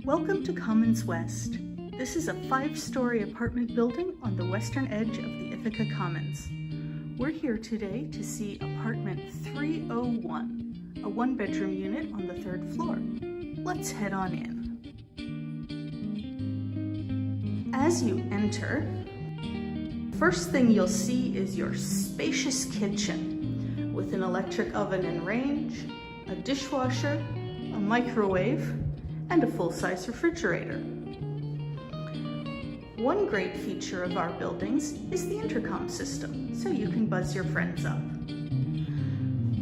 Welcome to Commons West. This is a 5-story apartment building on the western edge of the Ithaca Commons. We're here today to see apartment 301, a 1-bedroom unit on the 3rd floor. Let's head on in. As you enter, first thing you'll see is your spacious kitchen with an electric oven and range, a dishwasher, a microwave, and a full-size refrigerator. One great feature of our buildings is the intercom system, so you can buzz your friends up.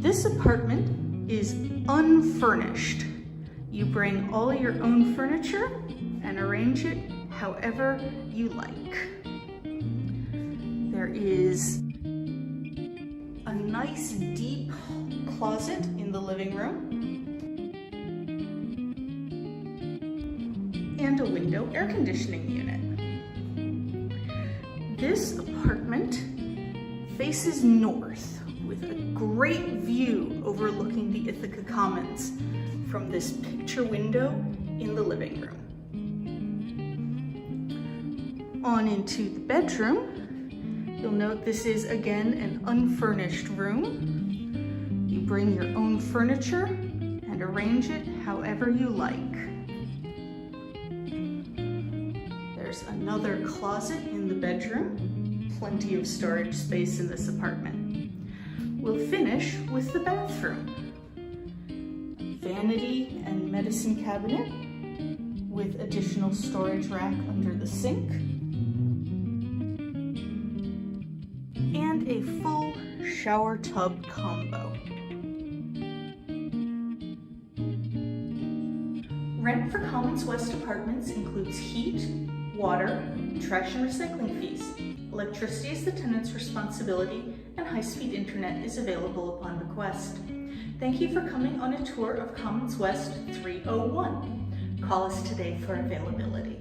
This apartment is unfurnished. You bring all your own furniture and arrange it however you like. There is a nice deep closet in the living room and a window air conditioning unit. This apartment faces north with a great view overlooking the Ithaca Commons from this picture window in the living room. On into the bedroom, you'll note this is again an unfurnished room. You bring your own furniture and arrange it however you like. There's another closet in the bedroom, plenty of storage space in this apartment. We'll finish with the bathroom. Vanity and medicine cabinet with additional storage rack under the sink. And a full shower tub combo. Rent for Commons West Apartments includes heat, water, trash and recycling fees. Electricity is the tenant's responsibility, and high-speed internet is available upon request. Thank you for coming on a tour of Commons West 301. Call us today for availability.